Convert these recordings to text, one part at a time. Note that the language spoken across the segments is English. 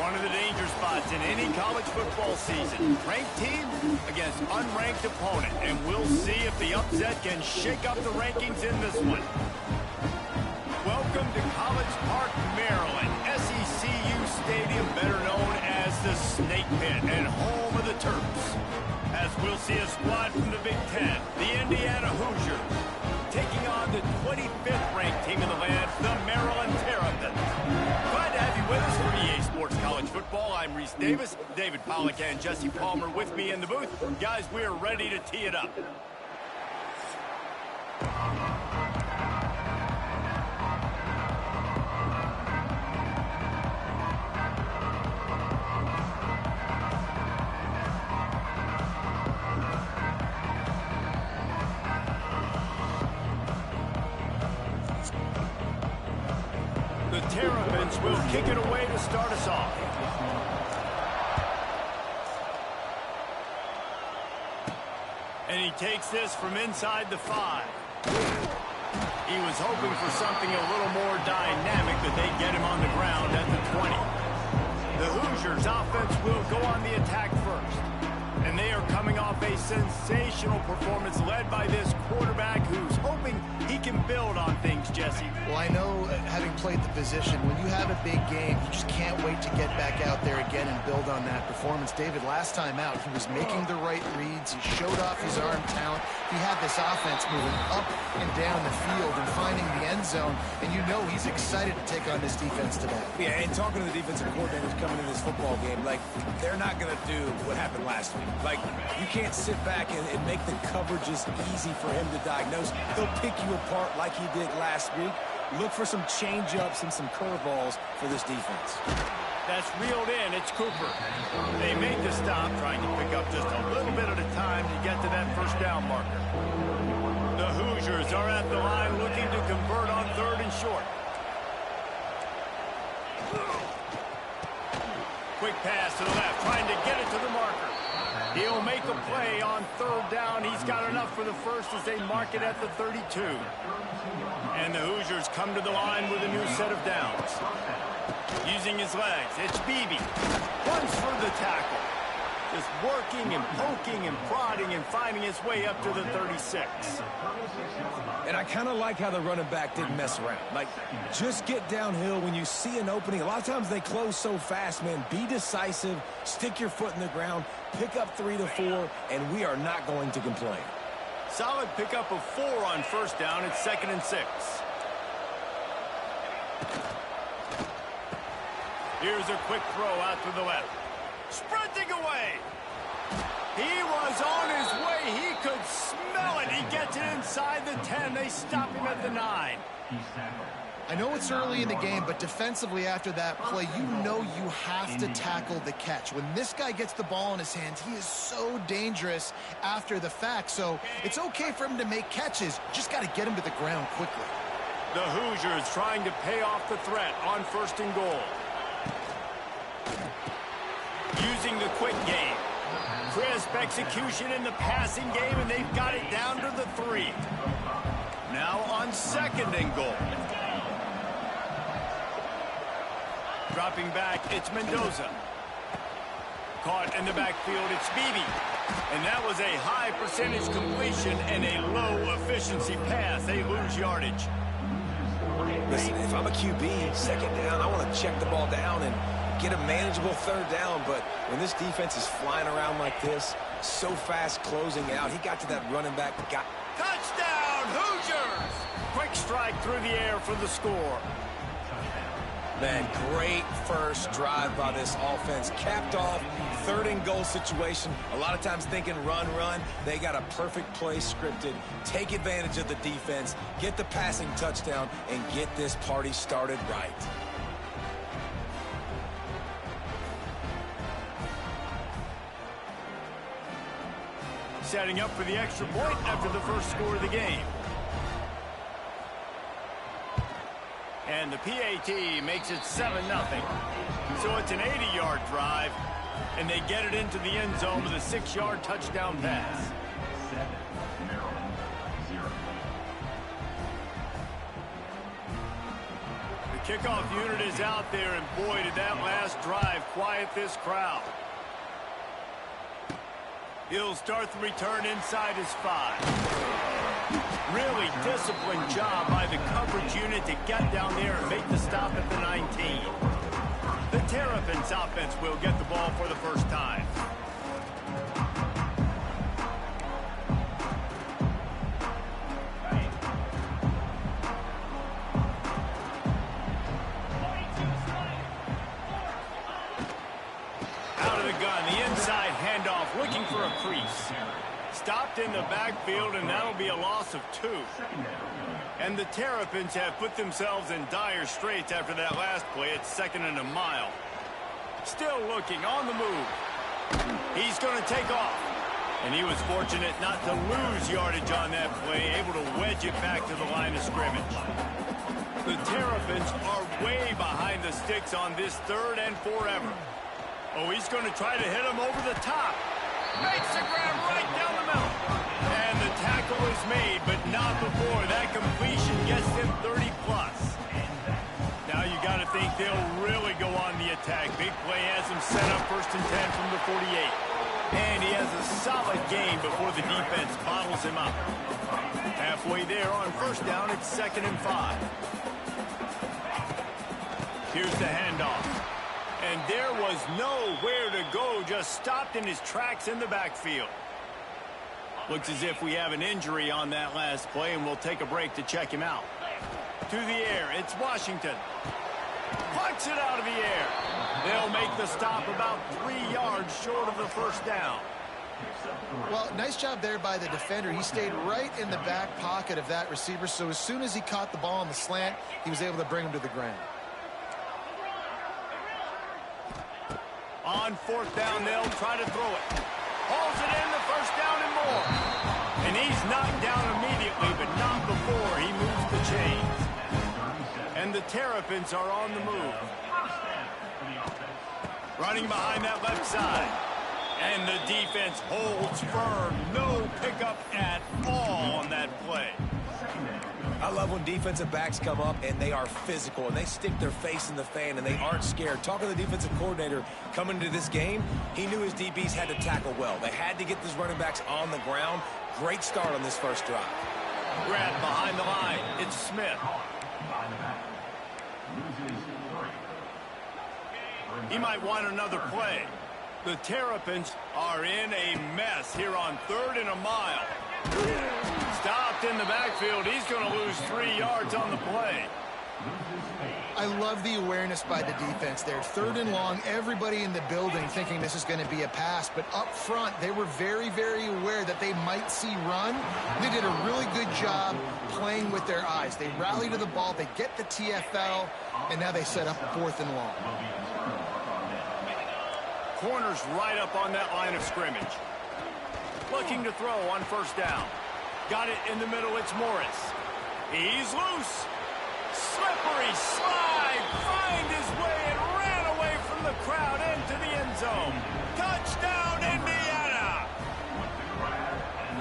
One of the danger spots in any college football season. Ranked team against unranked opponent. And we'll see if the upset can shake up the rankings in this one. Welcome to College Park, Maryland. SECU Stadium, better known as the Snake Pit and home of the Terps. As we'll see a squad from the Big Ten, the Indiana Hoosiers, taking on the 25th ranked team in the land, the Maryland Terrapins. Glad to have you with us for EA Sports College Football. I'm Reese Davis, David Pollack and Jesse Palmer with me in the booth. Guys, we are ready to tee it up. The Terrapins will kick it away to start us off. And he takes this from inside the 5. He was hoping for something a little more dynamic, that they'd get him on the ground at the 20. The Hoosiers offense will go on the attack first. And they are coming off a sensational performance led by this quarterback who's hoping he can build on things, Jesse. Well, I know, having played the position, when you have a big game, you just can't wait to get back out there again and build on that performance. David, last time out, he was making the right reads. He showed off his arm talent. He had this offense moving up and down the field and finding the end zone. And you know he's excited to take on this defense today. Yeah, and talking to the defensive coordinators coming in this football game, like, they're not going to do what happened last week. Like, you can't sit back and make the coverages easy for him to diagnose. He'll pick you apart like he did last week. Look for some change-ups and some curveballs for this defense. That's reeled in. It's Cooper. They make the stop, trying to pick up just a little bit at a time to get to that first down marker. The Hoosiers are at the line looking to convert on 3rd and short. Quick pass to the left, trying to get it to the marker. He'll make a play on 3rd down. He's got enough for the first as they mark it at the 32. And the Hoosiers come to the line with a new set of downs. Using his legs, it's Beebe. Runs for the tackle. Just working and poking and prodding and finding his way up to the 36. And I kind of like how the running back didn't mess around. Like, just get downhill when you see an opening. A lot of times they close so fast, man. Be decisive, stick your foot in the ground, pick up 3 to 4, and we are not going to complain. Solid pickup of 4 on 1st down. It's 2nd and 6. Here's a quick throw out to the left. Sprinting away. He was on his way. He could smell it. He gets it inside the 10. They stop him at the 9. I know it's early in the game, but defensively after that play, you know you have to tackle the catch. When this guy gets the ball in his hands, he is so dangerous after the fact. So it's okay for him to make catches. Just got to get him to the ground quickly. The Hoosiers trying to pay off the threat on 1st and goal. Using the quick game. Crisp execution in the passing game, and they've got it down to the 3. Now on 2nd and goal. Dropping back, it's Mendoza. Caught in the backfield, it's Beebe. And that was a high percentage completion and a low efficiency pass. They lose yardage. Listen, if I'm a QB, 2nd down, I want to check the ball down and get a manageable 3rd down. But when this defense is flying around like this, so fast closing out, he got to that running back. Touchdown, Hoosiers! Quick strike through the air for the score. Man, great first drive by this offense. Capped off, 3rd and goal situation. A lot of times thinking run. They got a perfect play scripted. Take advantage of the defense, get the passing touchdown, and get this party started right. Setting up for the extra point after the first score of the game. And the PAT makes it 7-0. So it's an 80-yard drive, and they get it into the end zone with a 6-yard touchdown pass. The kickoff unit is out there, and boy, did that last drive quiet this crowd. He'll start the return inside his 5. Really disciplined job by the coverage unit to get down there and make the stop at the 19. The Terrapins offense will get the ball for the first time. Out of the gun, the inside handoff, looking for a crease. Stopped in the backfield, and that'll be a loss of 2. And the Terrapins have put themselves in dire straits after that last play. It's 2nd and a mile. Still looking on the move. He's going to take off. And he was fortunate not to lose yardage on that play, able to wedge it back to the line of scrimmage. The Terrapins are way behind the sticks on this 3rd and forever. Oh, he's going to try to hit him over the top. Makes the grab right down the middle. And the tackle is made, but not before that completion gets him 30-plus. Now you got to think they'll really go on the attack. Big play has him set up 1st and 10 from the 48. And he has a solid gain before the defense bottles him up. Halfway there on 1st down, it's 2nd and 5. Here's the handoff. And there was nowhere to go, just stopped in his tracks in the backfield. Looks as if we have an injury on that last play, and we'll take a break to check him out. To the air, it's Washington. Punts it out of the air. They'll make the stop about 3 yards short of the 1st down. Well, nice job there by the defender. He stayed right in the back pocket of that receiver, so as soon as he caught the ball on the slant, he was able to bring him to the ground. On 4th down, they'll try to throw it. Hauls it in, the 1st down and more. And he's knocked down immediately, but not before he moves the chains. And the Terrapins are on the move. Running behind that left side. And the defense holds firm. No pickup at all on that play. I love when defensive backs come up and they are physical and they stick their face in the fan and they aren't scared. Talking to the defensive coordinator coming into this game, he knew his DBs had to tackle well. They had to get these running backs on the ground. Great start on this 1st drive. Grab behind the line. It's Smith. He might want another play. The Terrapins are in a mess here on 3rd and a mile. Stopped in the backfield. He's going to lose 3 yards on the play. I love the awareness by the defense there. 3rd and long, everybody in the building thinking this is going to be a pass, but up front, they were very, very aware that they might see run. They did a really good job playing with their eyes. They rally to the ball, they get the TFL, and now they set up 4th and long. Corner's right up on that line of scrimmage. Looking to throw on 1st down. Got it in the middle, it's Morris. He's loose. Slippery slide, find his way and ran away from the crowd into the end zone. Touchdown, Indiana!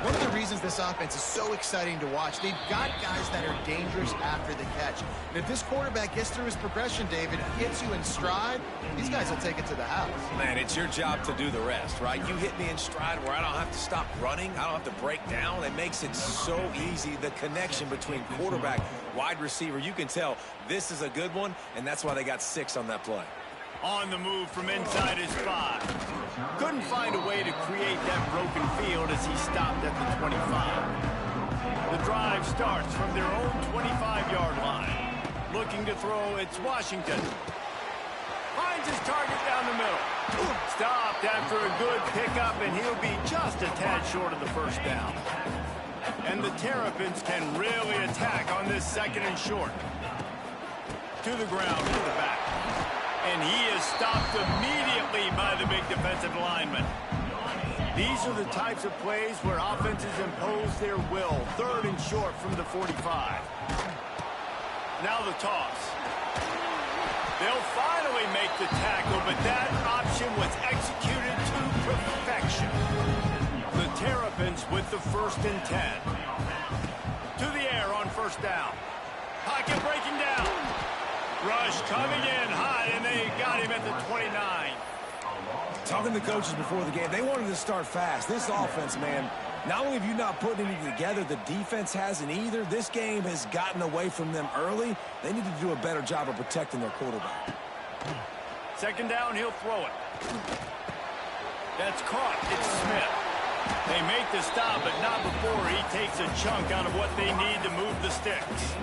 One of the reasons this offense is so exciting to watch, they've got guys that are dangerous after the catch. And if this quarterback gets through his progression, David, hits you in stride, these guys will take it to the house. Man, it's your job to do the rest, right? You hit me in stride where I don't have to stop running. I don't have to break down. It makes it so easy. The connection between quarterback, wide receiver, you can tell this is a good one, and that's why they got 6 on that play. On the move from inside his 5. Couldn't find a way to create that broken field as he stopped at the 25. The drive starts from their own 25-yard line. Looking to throw, it's Washington. Finds his target down the middle. Stopped after a good pickup, and he'll be just a tad short of the 1st down. And the Terrapins can really attack on this 2nd and short. To the ground, to the back. And he is stopped immediately by the big defensive lineman. These are the types of plays where offenses impose their will. 3rd and short from the 45. Now the toss. They'll finally make the tackle, but that option was executed to perfection. The Terrapins with the 1st and 10. To the air on 1st down. Pocket breaking down. Rush coming in hot, and they got him at the 29. Talking to the coaches before the game, they wanted to start fast. This offense, man, not only have you not put anything together, the defense hasn't either. This game has gotten away from them early. They need to do a better job of protecting their quarterback. 2nd down, he'll throw it. That's caught. It's Smith. They make the stop, but not before he takes a chunk out of what they need to move the sticks.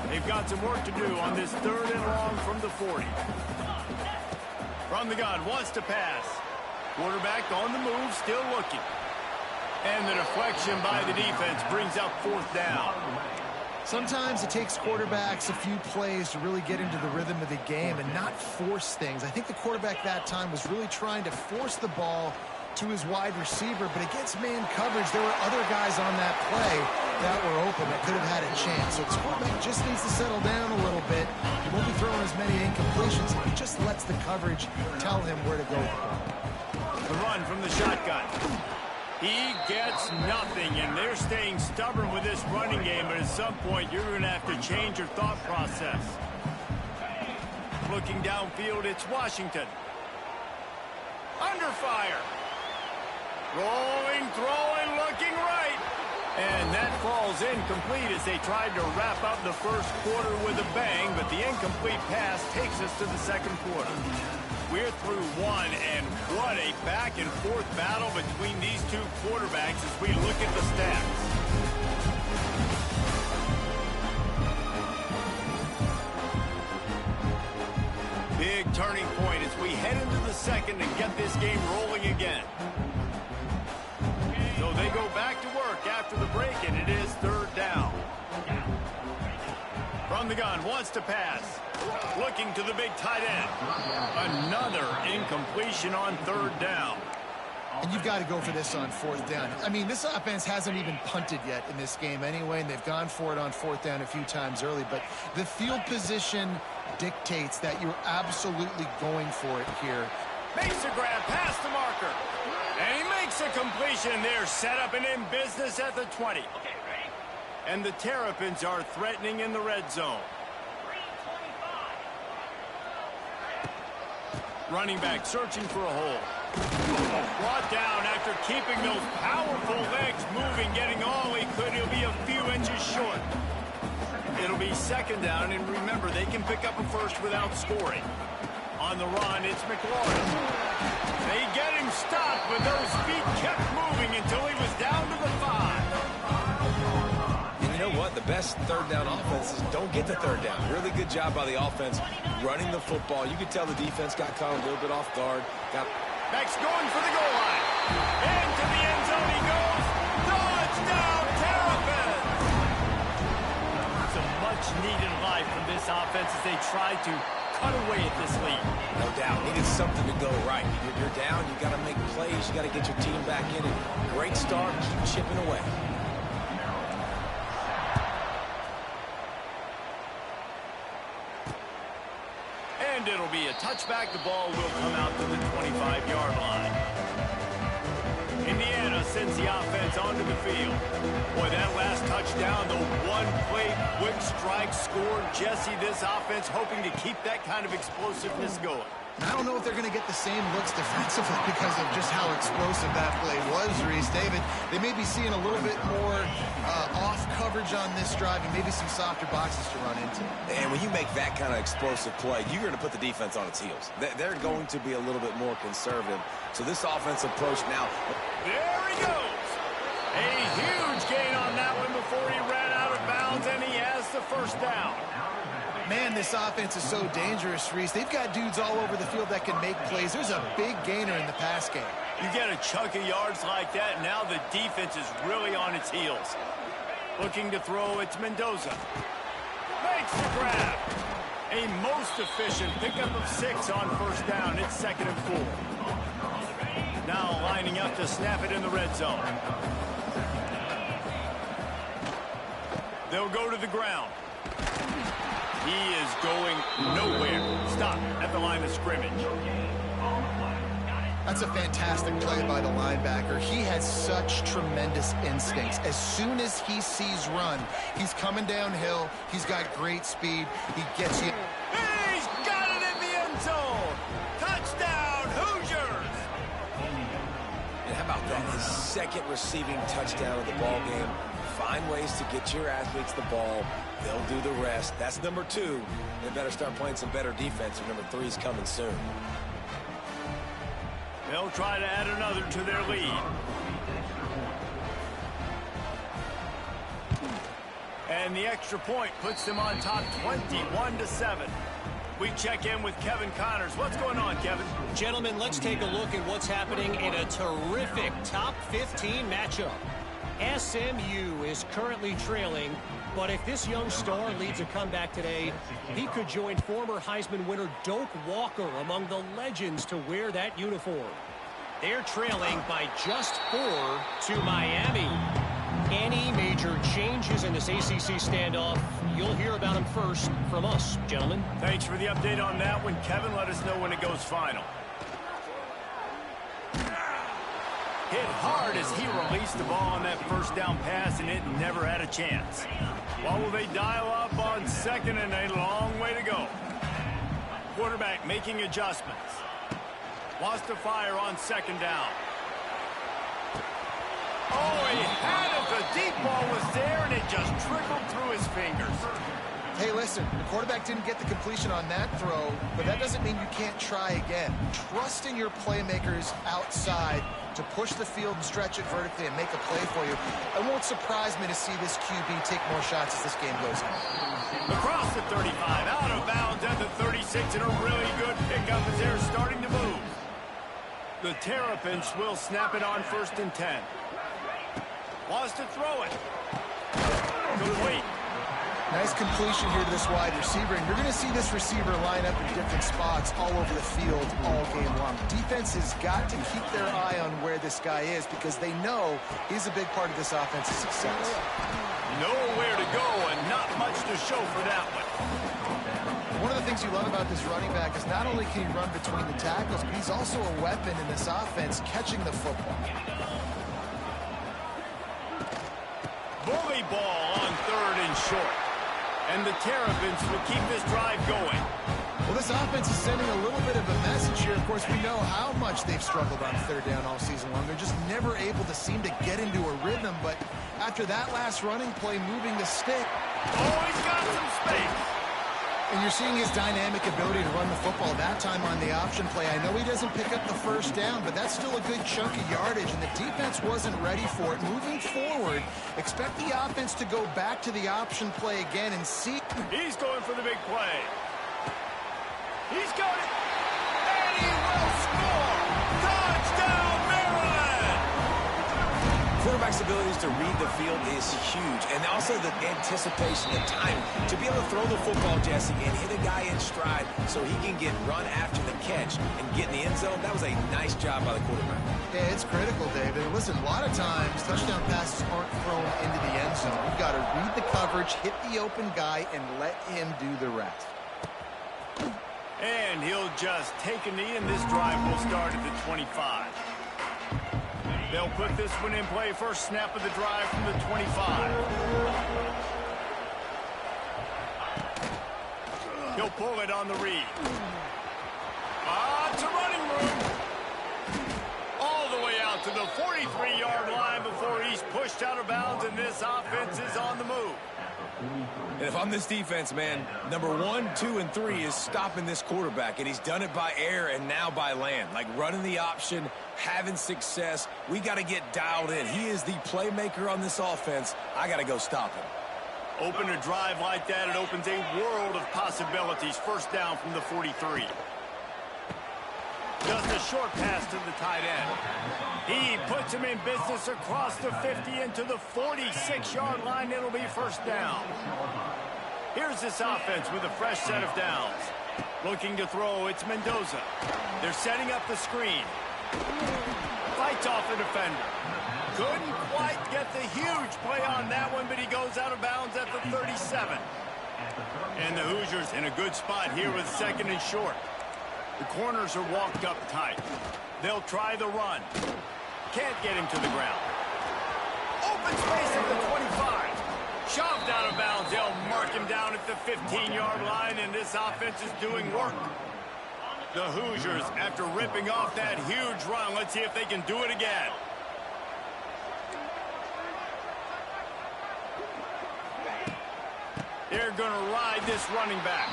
They've got some work to do on this 3rd and long from the 40. From the gun, wants to pass. Quarterback on the move, still looking. And the deflection by the defense brings up 4th down. Sometimes it takes quarterbacks a few plays to really get into the rhythm of the game and not force things. I think the quarterback that time was really trying to force the ball to his wide receiver, but against man coverage, there were other guys on that play that were open that could have had a chance. So this quarterback just needs to settle down a little bit. He won't be throwing as many incompletions. He just lets the coverage tell him where to go. The run from the shotgun. He gets nothing, and they're staying stubborn with this running game, but at some point, you're going to have to change your thought process. Looking downfield, it's Washington. Under fire. Rolling, throwing, looking right. And that falls incomplete as they tried to wrap up the 1st quarter with a bang, but the incomplete pass takes us to the 2nd quarter. We're through 1, and what a back-and-forth battle between these 2 quarterbacks as we look at the stats. Big turning point as we head into the 2nd and get this game rolling again. So they go back to work after the break, and it is 3rd down. From the gun, wants to pass. Looking to the big tight end. Another incompletion on 3rd down. And you've got to go for this on 4th down. I mean, this offense hasn't even punted yet in this game anyway, and they've gone for it on 4th down a few times early. But the field position dictates that you're absolutely going for it here. Makes a grab past the marker. And he makes a completion there, set up and in business at the 20. And the Terrapins are threatening in the red zone. Running back searching for a hole. Brought down after keeping those powerful legs moving, getting all he could. He'll be a few inches short. It'll be 2nd down, and remember, they can pick up a 1st without scoring. On the run, it's McLaurin. They get him stopped, but those feet kept moving until he was down to the 5. And you know what? the best third down offenses don't get the third down. Really good job by the offense running the football. You could tell the defense got caught a little bit off guard. Max going for the goal line. Into the end zone he goes. Touchdown, Terrapins! Some much-needed life from this offense as they try to cut away at this lead. No doubt. Needed something to go right. You're down. You got to make plays. You got to get your team back in it. Great start. Keep chipping away. And it'll be a touchback. The ball will come out to the 25-yard line. Indiana sends the offense onto the field. Boy, that last touchdown, the one-play quick strike scored. Jesse, this offense hoping to keep that kind of explosiveness going. I don't know if they're going to get the same looks defensively because of just how explosive that play was, Reese. David, they may be seeing a little bit more off coverage on this drive and maybe some softer boxes to run into. And when you make that kind of explosive play, you're going to put the defense on its heels. They're going to be a little bit more conservative. So this offensive approach now. There he goes. A huge gain on that one before he ran out of bounds, and he has the first down. Man, this offense is so dangerous, Reese. They've got dudes all over the field that can make plays. There's a big gainer in the pass game. You get a chunk of yards like that, now the defense is really on its heels. Looking to throw, it's Mendoza. Makes the grab. A most efficient pickup of 6 on first down. It's 2nd and 4. Now lining up to snap it in the red zone. They'll go to the ground. He is going nowhere. Stop at the line of scrimmage. That's a fantastic play by the linebacker. He has such tremendous instincts. As soon as he sees run, he's coming downhill. He's got great speed. He gets you. He's got it in the end zone. Touchdown, Hoosiers. And how about that? His 2nd receiving touchdown of the ball game. Find ways to get your athletes the ball. They'll do the rest. That's number 2. They better start playing some better defense, or number 3 is coming soon. They'll try to add another to their lead. And the extra point puts them on top 21-7. We check in with Kevin Connors. What's going on, Kevin? Gentlemen, let's take a look at what's happening in a terrific top 15 matchup. SMU is currently trailing, but if this young star leads a comeback today, he could join former Heisman winner Doak Walker among the legends to wear that uniform. They're trailing by just 4 to Miami. Any major changes in this ACC standoff, you'll hear about them first from us, gentlemen. Thanks for the update on that one, Kevin. Let us know when it goes final. Hit hard as he released the ball on that first down pass, and it never had a chance. Well, will they dial up on 2nd and a long way to go? Quarterback making adjustments. Wants to fire on 2nd down. Oh, he had it. The deep ball was there, and it just trickled through his fingers. Hey, listen, the quarterback didn't get the completion on that throw, but that doesn't mean you can't try again. Trust in your playmakers outside to push the field and stretch it vertically and make a play for you. It won't surprise me to see this QB take more shots as this game goes on. Across the 35, out of bounds at the 36, and a really good pickup as they're starting to move. The Terrapins will snap it on 1st and 10. Wants to throw it. Complete. Nice completion here to this wide receiver, and you're going to see this receiver line up in different spots all over the field all game long. Defense has got to keep their eye on where this guy is because they know he's a big part of this offense's success. Nowhere to go and not much to show for that one. One of the things you love about this running back is not only can he run between the tackles, but he's also a weapon in this offense catching the football. Bully ball on 3rd and short. And the Terrapins will keep this drive going. Well, this offense is sending a little bit of a message here. Of course, we know how much they've struggled on 3rd down all season long. They're just never able to seem to get into a rhythm. But after that last running play, moving the stick. Oh, he's got some space. And you're seeing his dynamic ability to run the football, that time on the option play. I know he doesn't pick up the first down, but that's still a good chunk of yardage, and the defense wasn't ready for it. Moving forward, expect the offense to go back to the option play again and see. He's going for the big play. He's got it. And he will score. Touchdown, Maryland! Quarterback's abilities to read the field is huge, and also the anticipation, the time to be able to throw the football, Jesse, and hit a guy in stride so he can get run after the catch and get in the end zone. That was a nice job by the quarterback. Yeah, it's critical, David. Listen, a lot of times touchdown passes aren't thrown into the end zone. You've got to read the coverage, hit the open guy, and let him do the rest. And he'll just take a knee, and this drive will start at the 25. They'll put this one in play. First snap of the drive from the 25. He'll pull it on the read. It's a running room. All the way out to the 43-yard line before he's pushed out of bounds, and this offense is on the move. And if I'm this defense, man, number 1, 2, and 3 is stopping this quarterback, and he's done it by air and now by land. Like running the option, having success. We got to get dialed in. He is the playmaker on this offense. I got to go stop him. Open a drive like that, it opens a world of possibilities. First down from the 43. Just a short pass to the tight end. He puts him in business across the 50 into the 46-yard line. It'll be first down. Here's this offense with a fresh set of downs. Looking to throw, it's Mendoza. They're setting up the screen. Fights off a defender. Couldn't quite get the huge play on that one, but he goes out of bounds at the 37. And the Hoosiers in a good spot here with second and short. The corners are walked up tight. They'll try the run. Can't get him to the ground. Open space at the 25. Shoved out of bounds. They'll mark him down at the 15-yard line, and this offense is doing work. The Hoosiers, after ripping off that huge run, let's see if they can do it again. They're going to ride this running back.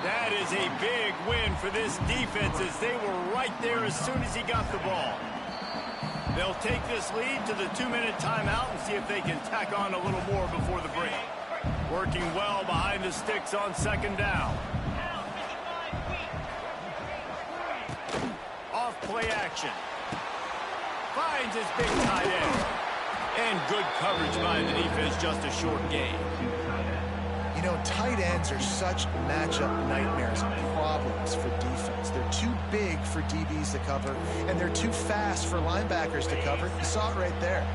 That is a big win for this defense as they were right there as soon as he got the ball. They'll take this lead to the 2-minute timeout and see if they can tack on a little more before the break. Working well behind the sticks on second down. Off play action. Finds his big tight end. And good coverage by the defense, just a short gain. You know, tight ends are such matchup nightmares and problems for defense. They're too big for DBs to cover, and they're too fast for linebackers to cover. You saw it right there.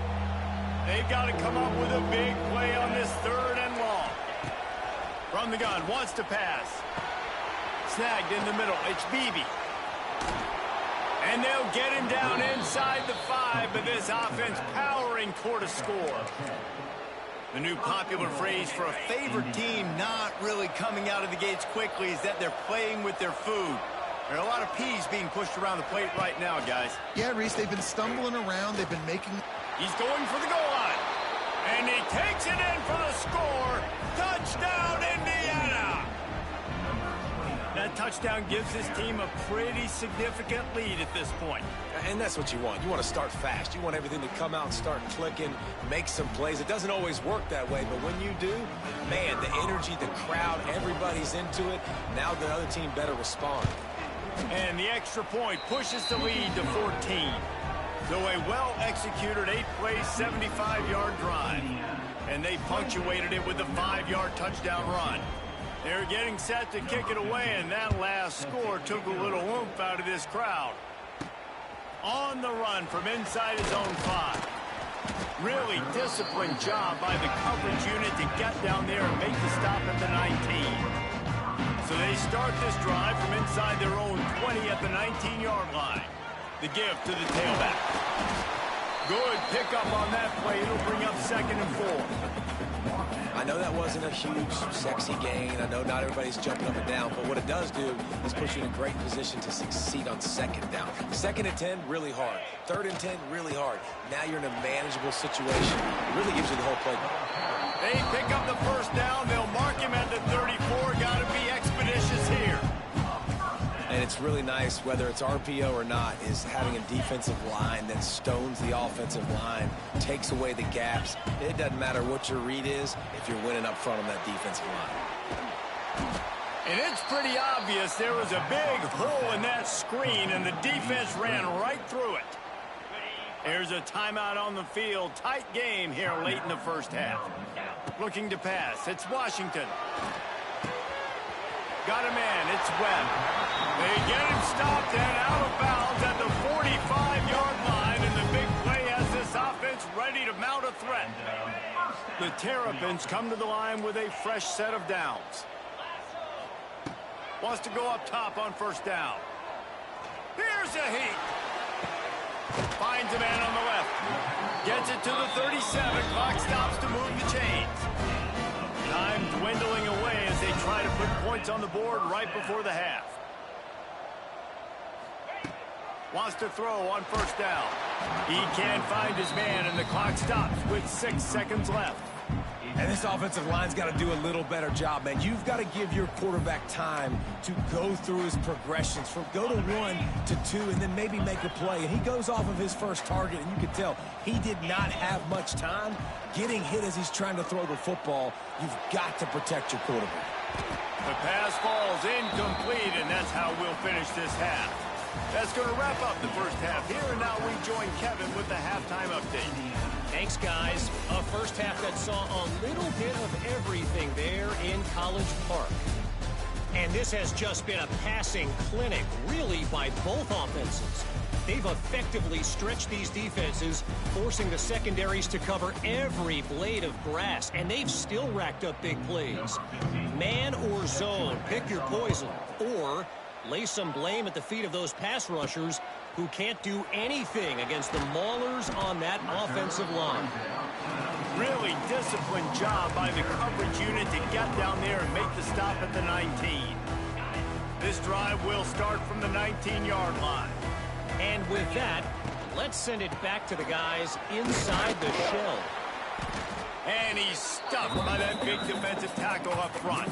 They've got to come up with a big play on this third and long. From the gun, wants to pass. Snagged in the middle. It's Beebe. And they'll get him down inside the 5, but this offense powering toward a score. The new popular phrase for a favored team not really coming out of the gates quickly is that they're playing with their food. There are a lot of peas being pushed around the plate right now, guys. Yeah, Reese, they've been stumbling around. They've been making... He's going for the goal line. And he takes it in for the score. Touchdown, Indiana! That touchdown gives this team a pretty significant lead at this point. And that's what you want. You want to start fast. You want everything to come out and start clicking, make some plays. It doesn't always work that way, but when you do, man, the energy, the crowd, everybody's into it. Now the other team better respond. And the extra point pushes the lead to 14. So a well-executed 8-play, 75-yard drive. And they punctuated it with a 5-yard touchdown run. They're getting set to kick it away, and that last score took a little oomph out of this crowd. On the run from inside his own 5. Really disciplined job by the coverage unit to get down there and make the stop at the 19. So they start this drive from inside their own 20 at the 19-yard line. The give to the tailback. Good pickup on that play. It'll bring up 2nd and 4. I know that wasn't a huge, sexy gain. I know not everybody's jumping up and down, but what it does do is put you in a great position to succeed on 2nd down. 2nd and 10, really hard. 3rd and 10, really hard. Now you're in a manageable situation. It really gives you the whole playbook. They pick up the first down. They'll mark him at the 34. Got to be expeditious. what's really nice, whether it's RPO or not, is having a defensive line that stones the offensive line, takes away the gaps. It doesn't matter what your read is if you're winning up front on that defensive line. And it's pretty obvious there was a big hole in that screen, and the defense ran right through it. Here's a timeout on the field. Tight game here late in the first half. Looking to pass. It's Washington. Got him in. It's Webb. They get him stopped and out of bounds at the 45-yard line, and the big play has this offense ready to mount a threat. The Terrapins come to the line with a fresh set of downs. Wants to go up top on first down. Here's a heat. Finds a man on the left. Gets it to the 37. Clock stops to move the chains. Time dwindling away as they try to put points on the board right before the half. Wants to throw on first down. He can't find his man, and the clock stops with 6 seconds left. And this offensive line's got to do a little better job, man. You've got to give your quarterback time to go through his progressions, from go to 1 to 2, and then maybe make a play. And he goes off of his first target, and you can tell he did not have much time getting hit as he's trying to throw the football. You've got to protect your quarterback. The pass falls incomplete, and that's how we'll finish this half. That's going to wrap up the first half here, and now we join Kevin with the halftime update. Thanks, guys. A first half that saw a little bit of everything there in College Park. And this has just been a passing clinic, really, by both offenses. They've effectively stretched these defenses, forcing the secondaries to cover every blade of grass, and they've still racked up big plays. Man or zone, pick your poison, or lay some blame at the feet of those pass rushers who can't do anything against the maulers on that offensive line. Really disciplined job by the coverage unit to get down there and make the stop at the 19. This drive will start from the 19-yard line. And with that, let's send it back to the guys inside the shell. And he's stuffed by that big defensive tackle up front.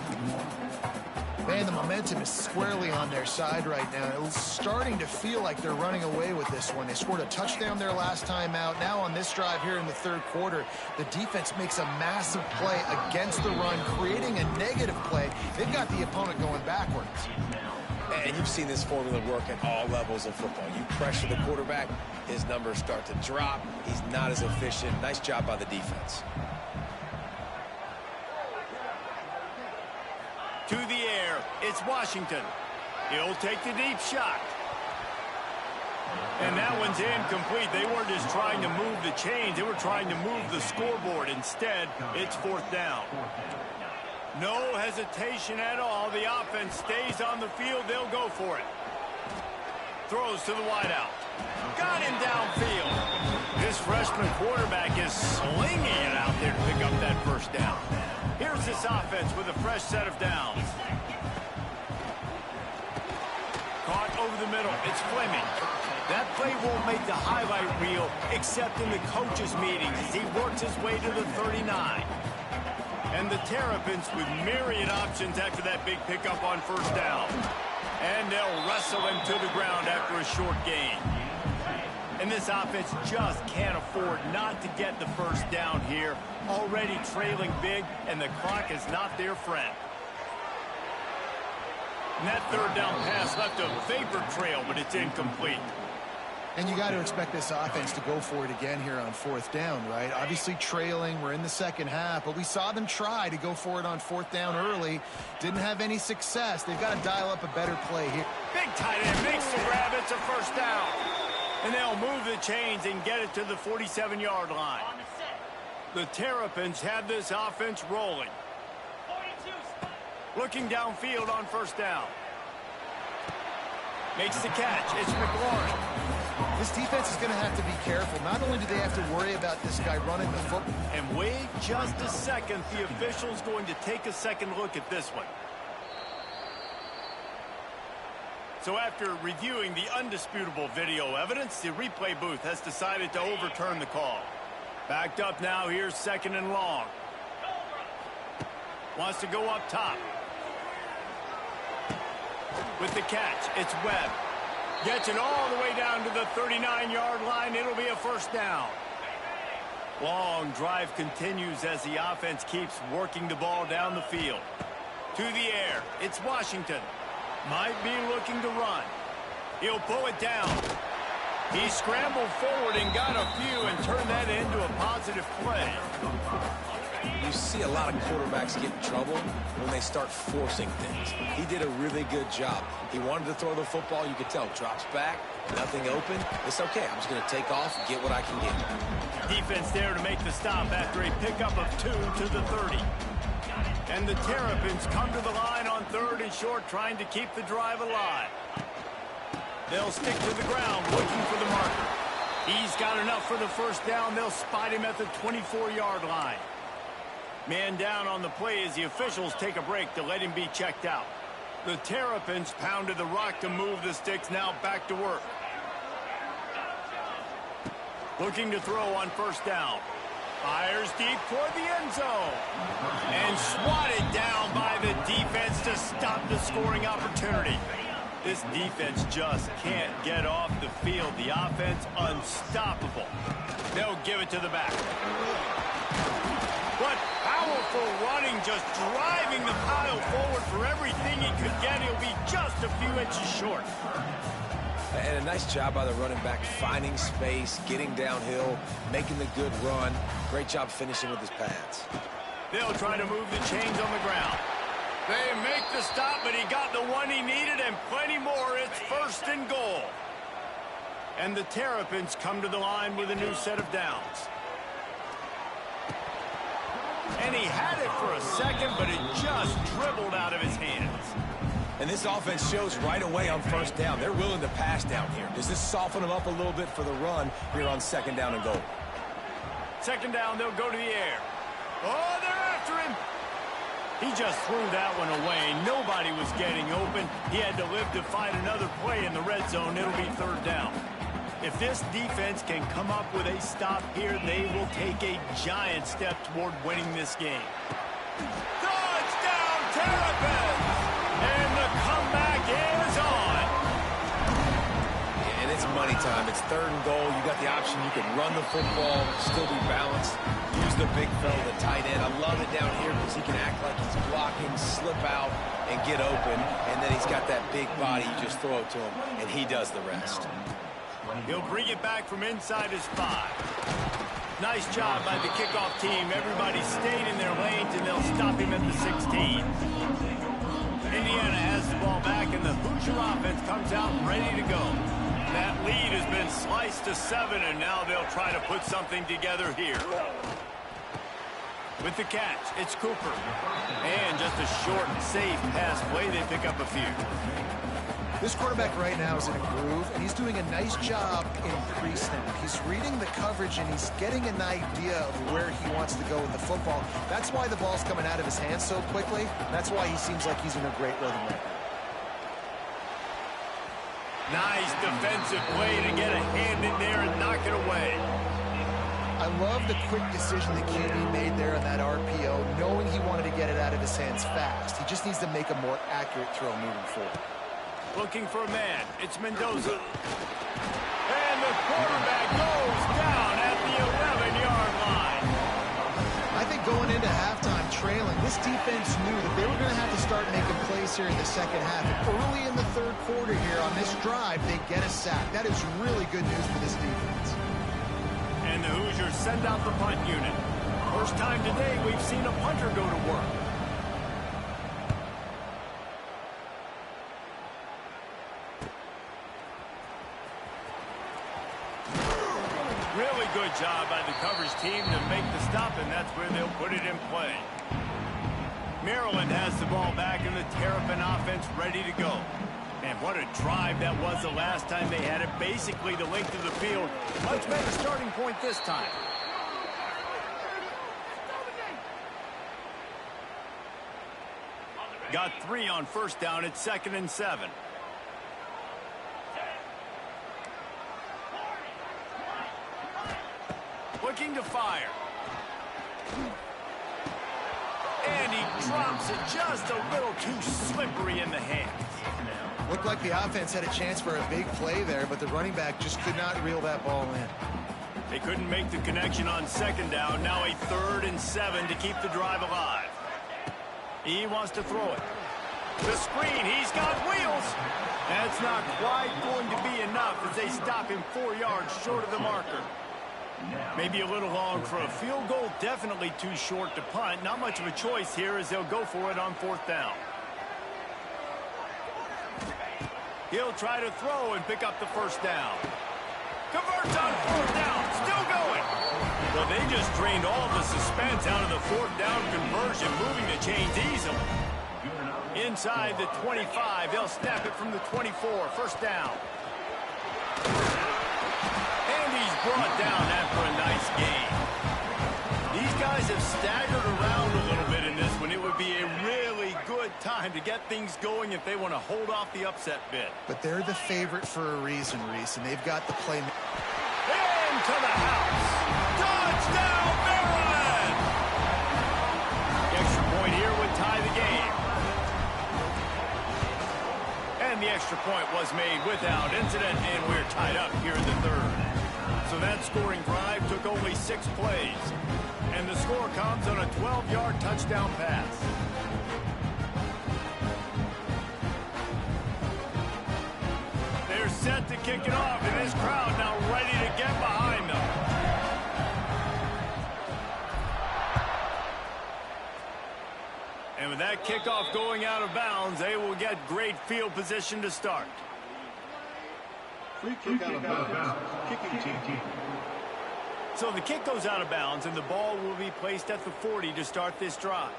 Man, the momentum is squarely on their side right now. It's starting to feel like they're running away with this one. They scored a touchdown their last time out. Now on this drive here in the third quarter, the defense makes a massive play against the run, creating a negative play. They've got the opponent going backwards. And you've seen this formula work at all levels of football. You pressure the quarterback, his numbers start to drop. He's not as efficient. Nice job by the defense. To the air, it's Washington. He'll take the deep shot. And that one's incomplete. They weren't just trying to move the chains. They were trying to move the scoreboard. Instead, it's fourth down. No hesitation at all. The offense stays on the field. They'll go for it. Throws to the wideout. Got him downfield. This freshman quarterback is slinging it out there to pick up that first down. Here's this offense with a fresh set of downs. Caught over the middle. It's Fleming. That play won't make the highlight reel except in the coaches' meetings as he works his way to the 39. And the Terrapins with myriad options after that big pickup on first down. And they'll wrestle him to the ground after a short gain. And this offense just can't afford not to get the first down here. Already trailing big, and the clock is not their friend. And that third down pass left a vapor trail, but it's incomplete. And you got to expect this offense to go for it again here on fourth down, right? Obviously trailing, we're in the second half, but we saw them try to go for it on fourth down early. Didn't have any success. They've got to dial up a better play here. Big tight end makes the grab. It's a first down. And they'll move the chains and get it to the 47-yard line. The Terrapins have this offense rolling. Looking downfield on first down. Makes the catch. It's McLaurin. This defense is going to have to be careful. Not only do they have to worry about this guy running the football. And wait just a second. The official's going to take a second look at this one. So after reviewing the undisputable video evidence, the replay booth has decided to overturn the call. Backed up now, here's second and long. Wants to go up top. With the catch, it's Webb. Gets it all the way down to the 39-yard line. It'll be a first down. Long drive continues as the offense keeps working the ball down the field. To the air, it's Washington. Might be looking to run. He'll pull it down. He scrambled forward and got a few and turned that into a positive play. You see a lot of quarterbacks get in trouble when they start forcing things. He did a really good job. He wanted to throw the football. You could tell. Drops back, nothing open. It's okay. I'm just going to take off and get what I can get. Defense there to make the stop after a pickup of 2 to the 30. And the Terrapins come to the line on 3rd and short, trying to keep the drive alive. They'll stick to the ground, looking for the marker. He's got enough for the first down. They'll spot him at the 24-yard line. Man down on the play as the officials take a break to let him be checked out. The Terrapins pounded the rock to move the sticks, now back to work. Looking to throw on first down. Fires deep toward the end zone. And swatted down by the defense to stop the scoring opportunity. This defense just can't get off the field. The offense unstoppable. They'll give it to the back. What powerful running, just driving the pile forward for everything he could get. He'll be just a few inches short. And a nice job by the running back, finding space, getting downhill, making the good run. Great job finishing with his pads. They'll try to move the chains on the ground. They make the stop, but he got the one he needed and plenty more. It's 1st and goal. And the Terrapins come to the line with a new set of downs. And he had it for a second, but it just dribbled out of his hands. And this offense shows right away on first down. They're willing to pass down here. Does this soften them up a little bit for the run here on 2nd down and goal? 2nd down, they'll go to the air. Oh, they're after him. He just threw that one away. Nobody was getting open. He had to live to find another play in the red zone. It'll be 3rd down. If this defense can come up with a stop here, they will take a giant step toward winning this game. Touchdown, Terrapins! And the comeback is on. And it's money time. It's 3rd and goal. You got the option. You can run the football, still be balanced. Use the big fella, the tight end. I love it down here because he can act like he's blocking, slip out, and get open. And then he's got that big body. You just throw it to him, and he does the rest. He'll bring it back from inside his 5. Nice job by the kickoff team. Everybody stayed in their lanes, and they'll stop him at the 16. Indiana has the ball back, and the Hoosier offense comes out ready to go. That lead has been sliced to 7, and now they'll try to put something together here. With the catch, it's Cooper. And just a short, safe pass play. They pick up a few. This quarterback right now is in a groove, and he's doing a nice job in pre-snap. He's reading the coverage, and he's getting an idea of where he wants to go with the football. That's why the ball's coming out of his hands so quickly. That's why he seems like he's in a great rhythm right now. Nice defensive play to get a hand in there and knock it away. I love the quick decision that QB made there on that RPO, knowing he wanted to get it out of his hands fast. He just needs to make a more accurate throw moving forward. Looking for a man. It's Mendoza. And the quarterback goes down at the 11-yard line. I think going into halftime trailing, this defense knew that they were going to have to start making plays here in the second half. And early in the 3rd quarter here on this drive, they get a sack. That is really good news for this defense. And the Hoosiers send out the punt unit. First time today we've seen a punter go to work. Really good job by the coverage team to make the stop, and that's where they'll put it in play. Maryland has the ball back, and the Terrapin offense ready to go. And what a drive that was the last time they had it. Basically the length of the field. Much better starting point this time. Got 3 on first down. It's 2nd and 7. Looking to fire. And he drops it just a little too slippery in the hands. Looked like the offense had a chance for a big play there, but the running back just could not reel that ball in. They couldn't make the connection on second down. Now a 3rd and 7 to keep the drive alive. He wants to throw it. The screen, he's got wheels. That's not quite going to be enough as they stop him 4 yards short of the marker. Maybe a little long for a field goal. Definitely too short to punt. Not much of a choice here as they'll go for it on 4th down. He'll try to throw and pick up the 1st down. Converts on 4th down. Still going. Well, they just drained all the suspense out of the 4th down conversion, moving the chains easily. Inside the 25, they'll snap it from the 24. 1st down. And he's brought down after a nice gain. These guys have staggered around a little bit in this one. It would be a really good time to get things going if they want to hold off the upset bid. But they're the favorite for a reason, Reese, and they've got the play. Into the house. Touchdown, Maryland! The extra point here would tie the game. And the extra point was made without incident, and we're tied up here in the 3rd. So that scoring drive took only 6 plays. And the score comes on a 12-yard touchdown pass. They're set to kick it off, and this crowd now ready to get behind them. And with that kickoff going out of bounds, they will get great field position to start. Free kick out of bounds. Kicking team. So the kick goes out of bounds, and the ball will be placed at the 40 to start this drive.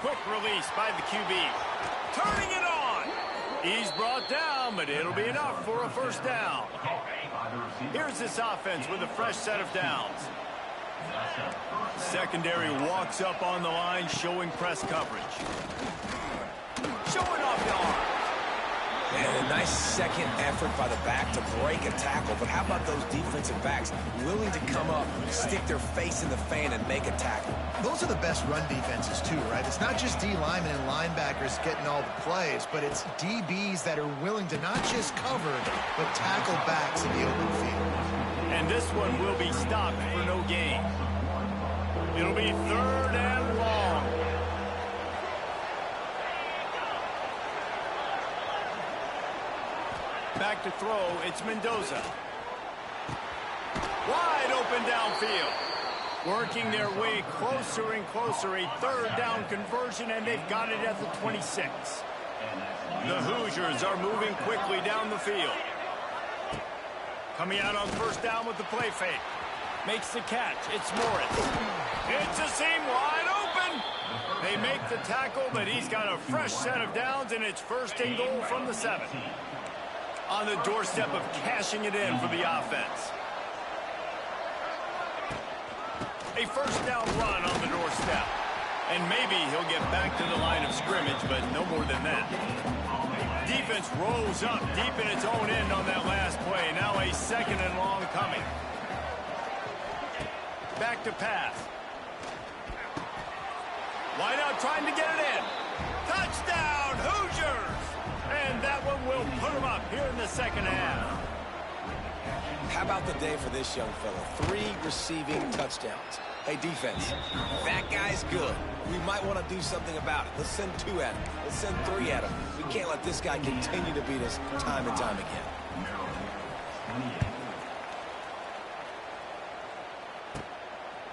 Quick release by the QB. Turning it on. He's brought down, but it'll be enough for a 1st down. Here's this offense with a fresh set of downs. Secondary walks up on the line, showing press coverage. Showing off the arm. And a nice second effort by the back to break a tackle. But how about those defensive backs willing to come up, stick their face in the fan, and make a tackle? Those are the best run defenses, too, right? It's not just D linemen and linebackers getting all the plays, but it's DBs that are willing to not just cover, but tackle backs in the open field. And this one will be stopped for no gain. It'll be 3rd and long. Back to throw, it's Mendoza. Wide open downfield. Working their way closer and closer. A 3rd down conversion, and they've got it at the 26. The Hoosiers are moving quickly down the field. Coming out on 1st down with the play fake. Makes the catch. It's Morris. It's a seam wide open. They make the tackle, but he's got a fresh set of downs, and it's 1st and goal from the 7. On the doorstep of cashing it in for the offense. A 1st down run on the doorstep. And maybe he'll get back to the line of scrimmage, but no more than that. Defense rose up deep in its own end on that last play. Now a 2nd and long coming. Back to pass. Wide out trying to get it in. Touchdown, Hoosiers! And that one will put them up here in the 2nd half. How about the day for this young fella? 3 receiving touchdowns. Hey, defense, that guy's good. We might want to do something about it. Let's send 2 at him. Let's send 3 at him. We can't let this guy continue to beat us time and time again.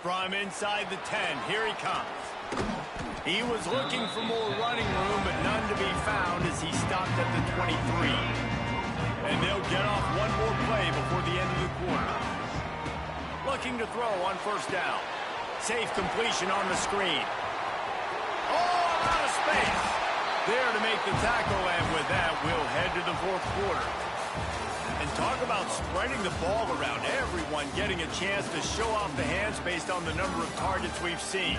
From inside the 10, here he comes. He was looking for more running room, but none to be found as he stopped at the 23. And they'll get off one more play before the end of the quarter. Looking to throw on 1st down. Safe completion on the screen. Oh, out of space. There to make the tackle, and with that, we'll head to the 4th quarter. And talk about spreading the ball around. Everyone getting a chance to show off the hands based on the number of targets we've seen.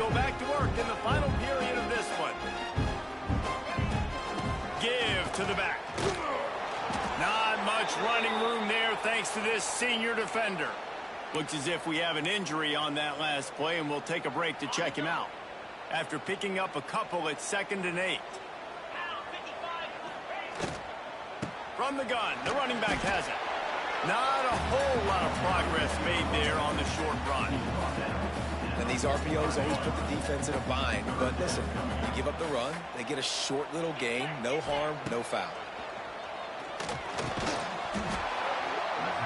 go back to work in the final period of this one. Give to the back. Not much running room there thanks to this senior defender. Looks as if we have an injury on that last play, and we'll take a break to check him out. After picking up a couple, it's 2nd and 8. From the gun, the running back has it. Not a whole lot of progress made there on the short run. And these RPOs always put the defense in a bind. But listen, you give up the run, they get a short little gain, no harm, no foul.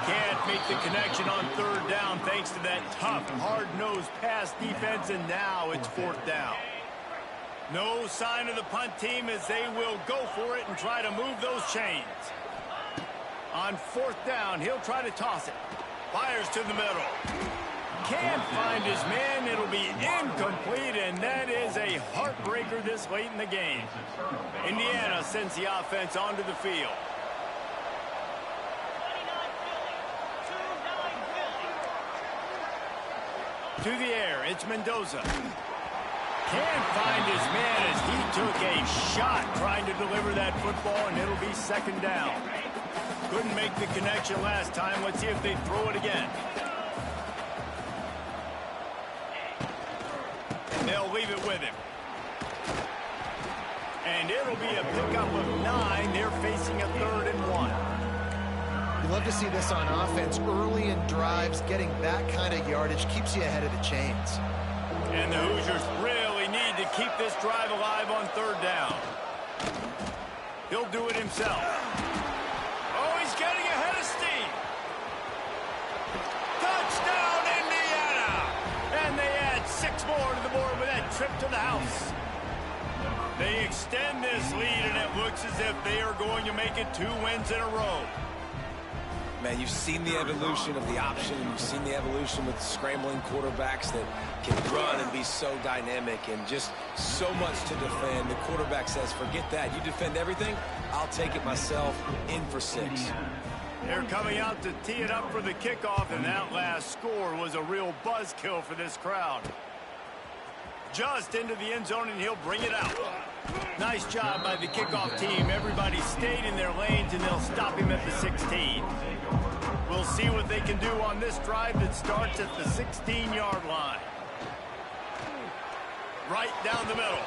Can't make the connection on 3rd down thanks to that tough, hard-nosed pass defense, and now it's 4th down. No sign of the punt team as they will go for it and try to move those chains. On 4th down, he'll try to toss it. Fires to the middle. Can't find his man. It'll be incomplete, and that is a heartbreaker this late in the game. Indiana sends the offense onto the field. To the air, it's Mendoza. Can't find his man as he took a shot trying to deliver that football, and it'll be 2nd down. Couldn't make the connection last time. Let's see if they throw it again. They'll leave it with him. And it'll be a pickup of 9. They're facing a 3rd and 1. You love to see this on offense early in drives. Getting that kind of yardage keeps you ahead of the chains. And the Hoosiers really need to keep this drive alive on 3rd down. He'll do it himself. Oh, he's getting ahead of steam. Touchdown, Indiana! And they add 6 more to the board with that trip to the house. They extend this lead, and it looks as if they are going to make it 2 wins in a row. Man, you've seen the evolution of the option. You've seen the evolution with scrambling quarterbacks that can run and be so dynamic and just so much to defend. The quarterback says, forget that. You defend everything, I'll take it myself. In for 6. They're coming out to tee it up for the kickoff, and that last score was a real buzzkill for this crowd. Just into the end zone, and he'll bring it out. Nice job by the kickoff team. Everybody stayed in their lanes, and they'll stop him at the 16. We'll see what they can do on this drive that starts at the 16-yard line. Right down the middle.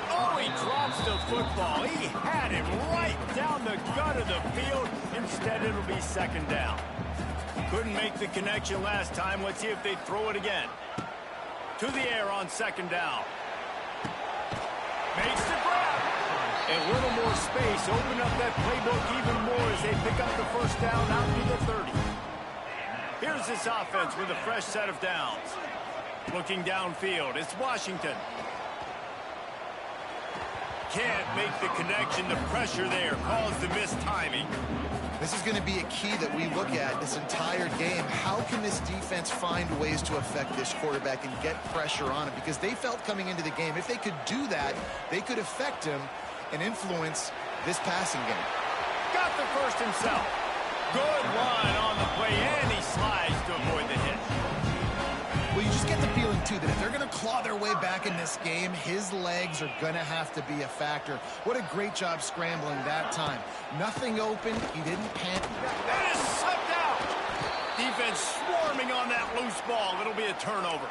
Oh, he drops the football. He had him right down the gut of the field. Instead, it'll be 2nd down. Couldn't make the connection last time. Let's see if they throw it again. To the air on 2nd down. Makes the grab. A little more space. Open up that playbook even more as they pick up the 1st down out to the 30. Here's this offense with a fresh set of downs. Looking downfield, it's Washington. Can't make the connection. The pressure there caused the missed timing. This is going to be a key that we look at this entire game. How can this defense find ways to affect this quarterback and get pressure on him? Because they felt coming into the game, if they could do that, they could affect him and influence this passing game. Got the 1st himself. Good line on the play, and he slides to avoid the hit. Well, you just get the feeling, too, that if they're going to claw their way back in this game, his legs are going to have to be a factor. What a great job scrambling that time. Nothing open. He didn't panic. That is slipped out. Defense swarming on that loose ball. It'll be a turnover.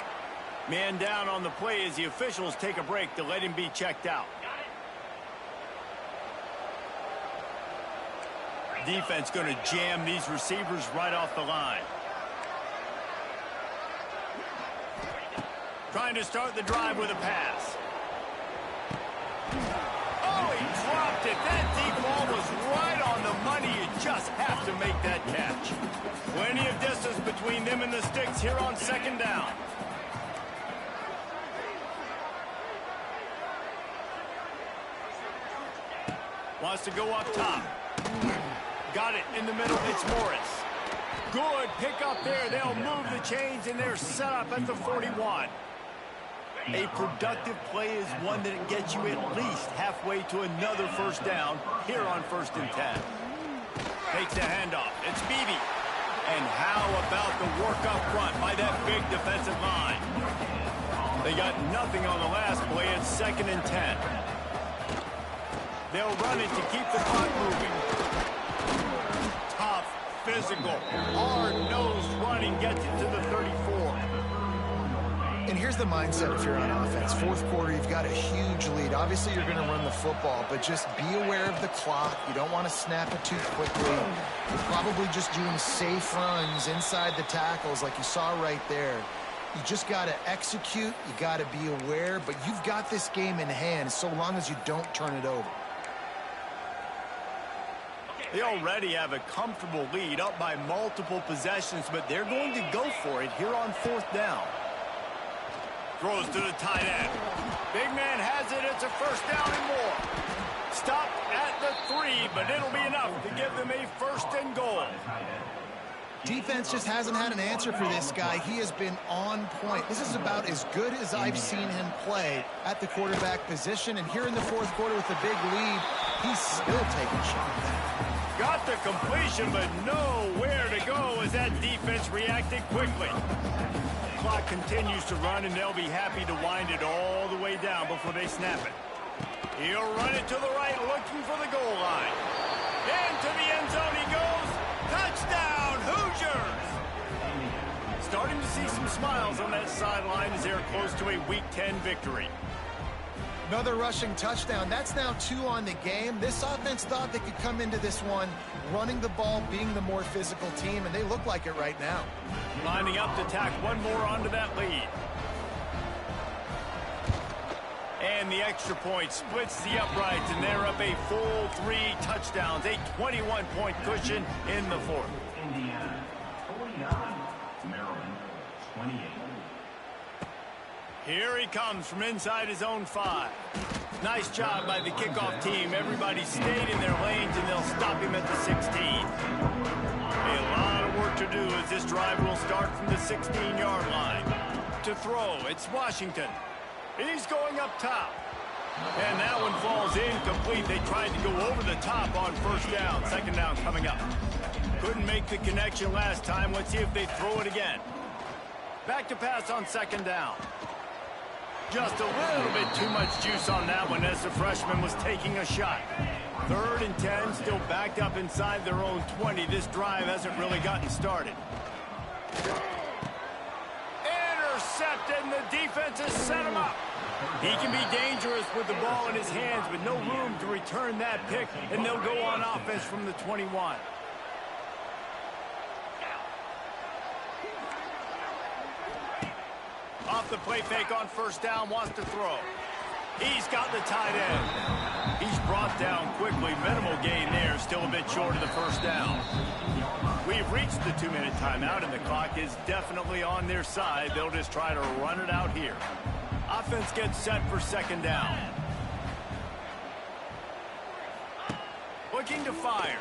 Man down on the play as the officials take a break to let him be checked out. Defense going to jam these receivers right off the line. Trying to start the drive with a pass. Oh, he dropped it. That deep ball was right on the money. You just have to make that catch. Plenty of distance between them and the sticks here on 2nd down. Wants to go up top. Got it in the middle. It's Morris. Good pick up there. They'll move the chains, and they're set up at the 41. A productive play is one that gets you at least halfway to another 1st down here on 1st and 10. Takes the handoff. It's Beebe. And how about the work up front by that big defensive line? They got nothing on the last play. It's 2nd and 10. They'll run it to keep the clock moving. Tough, physical, hard-nosed running gets it to the 34. And here's the mindset if you're on offense. 4th quarter, you've got a huge lead. Obviously, you're going to run the football, but just be aware of the clock. You don't want to snap it too quickly. You're probably just doing safe runs inside the tackles like you saw right there. You just got to execute. You got to be aware, but you've got this game in hand so long as you don't turn it over. They already have a comfortable lead, up by multiple possessions, but they're going to go for it here on 4th down. Throws to the tight end. Big man has it. It's a 1st down and more. Stopped at the 3, but it'll be enough to give them a 1st and goal. Defense just hasn't had an answer for this guy. He has been on point. This is about as good as I've seen him play at the quarterback position. And here in the 4th quarter with the big lead, he's still taking shots. Got the completion, but nowhere to go as that defense reacted quickly. Clock continues to run, and they'll be happy to wind it all the way down before they snap it. He'll run it to the right, looking for the goal line. Into the end zone he goes. Touchdown, Hoosiers! Starting to see some smiles on that sideline as they're close to a Week 10 victory. Another rushing touchdown. That's now 2 on the game. This offense thought they could come into this one running the ball, being the more physical team, and they look like it right now. Lining up to tack one more onto that lead. And the extra point splits the uprights, and they're up a full 3 touchdowns, a 21-point cushion in the 4th. Indiana 49, Maryland 28. Here he comes from inside his own 5. Nice job by the kickoff team. Everybody stayed in their lanes, and they'll stop him at the 16. A lot of work to do as this drive will start from the 16-yard line. To throw, it's Washington. He's going up top. And that one falls incomplete. They tried to go over the top on 1st down. 2nd down coming up. Couldn't make the connection last time. Let's see if they throw it again. Back to pass on 2nd down. Just a little bit too much juice on that one as the freshman was taking a shot. 3rd and 10, still backed up inside their own 20. This drive hasn't really gotten started. Intercepted, and the defense has set him up. He can be dangerous with the ball in his hands, but no room to return that pick, and they'll go on offense from the 21. Off the play fake on 1st down, wants to throw. He's got the tight end. He's brought down quickly. Minimal gain there, still a bit short of the 1st down. We've reached the 2-minute timeout, and the clock is definitely on their side. They'll just try to run it out here. Offense gets set for 2nd down. Looking to fire.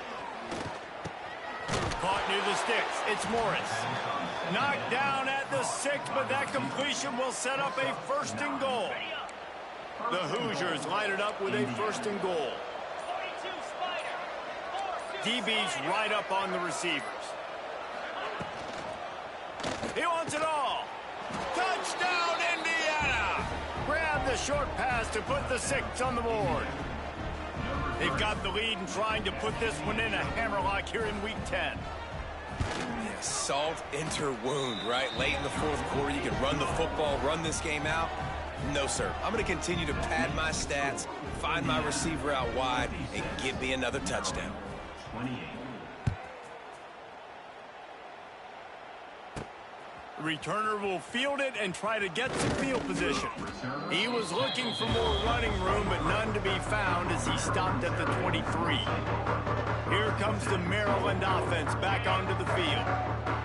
Caught near the sticks. It's Morris. Knocked down at the 6, but that completion will set up a 1st and goal. The Hoosiers line it up with a 1st and goal. DB's right up on the receivers. He wants it all. Touchdown, Indiana! Grab the short pass to put the 6 on the board. They've got the lead and trying to put this one in a hammerlock here in Week 10. Yeah, salt enter wound, right? Late in the 4th quarter, you can run the football, run this game out. No, sir. I'm going to continue to pad my stats, find my receiver out wide, and give me another touchdown. 28. The returner will field it and try to get some field position. He was looking for more running room, but none to be found as he stopped at the 23. Here comes the Maryland offense back onto the field.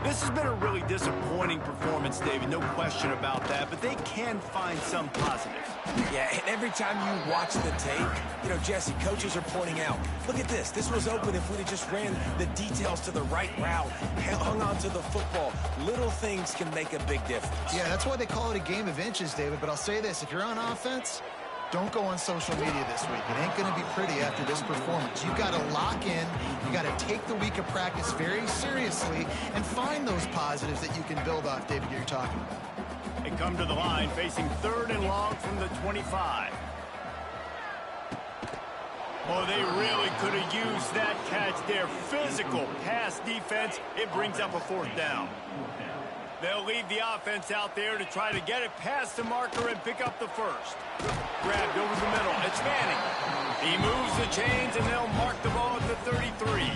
This has been a really disappointing performance, David, no question about that, but they can find some positives. Yeah, and every time you watch the tape, you know, Jesse, coaches are pointing out, look at this. This was open if we'd have just ran the details to the right route, hung on to the football. Little things can make a big difference. Yeah, that's why they call it a game of inches, David. But I'll say this, if you're on offense, don't go on social media this week. It ain't going to be pretty after this performance. You've got to lock in. You got to take the week of practice very seriously and find those positives that you can build off, David, you're talking about. They come to the line facing 3rd and long from the 25. Oh, they really could have used that catch there. Physical pass defense. It brings up a 4th down. They'll leave the offense out there to try to get it past the marker and pick up the 1st. Grabbed over the middle. It's Manning. He moves the chains, and they'll mark the ball at the 33.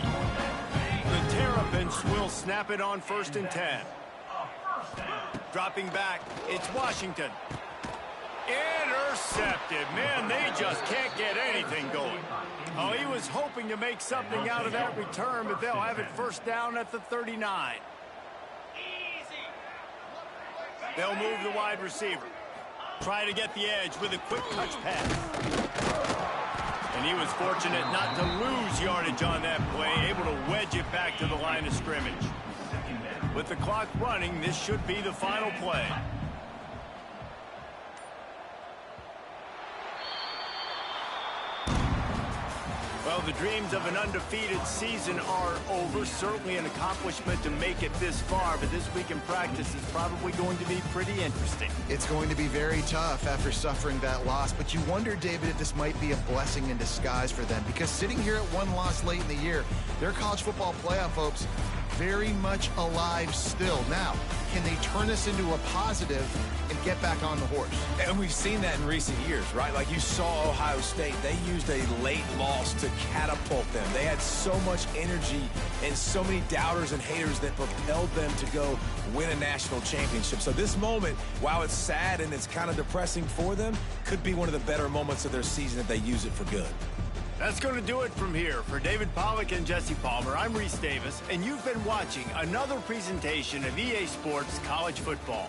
The Terrapins will snap it on 1st and 10. Dropping back, it's Washington. Intercepted. Man, they just can't get anything going. Oh, he was hoping to make something out of that return, but they'll have it 1st down at the 39. They'll move the wide receiver. Try to get the edge with a quick touch pass. And he was fortunate not to lose yardage on that play, able to wedge it back to the line of scrimmage. With the clock running, this should be the final play. Well, the dreams of an undefeated season are over. Certainly an accomplishment to make it this far, but this week in practice is probably going to be pretty interesting. It's going to be very tough after suffering that loss, but you wonder, David, if this might be a blessing in disguise for them, because sitting here at 1 loss late in the year, their college football playoff hopes very much alive still. Now, can they turn this into a positive and get back on the horse? And we've seen that in recent years, right? Like you saw Ohio State, they used a late loss to catapult them. They had so much energy and so many doubters and haters that propelled them to go win a national championship. So this moment, while it's sad and it's kind of depressing for them, could be one of the better moments of their season if they use it for good. That's going to do it from here. For David Pollack and Jesse Palmer, I'm Reese Davis, and you've been watching another presentation of EA Sports College Football.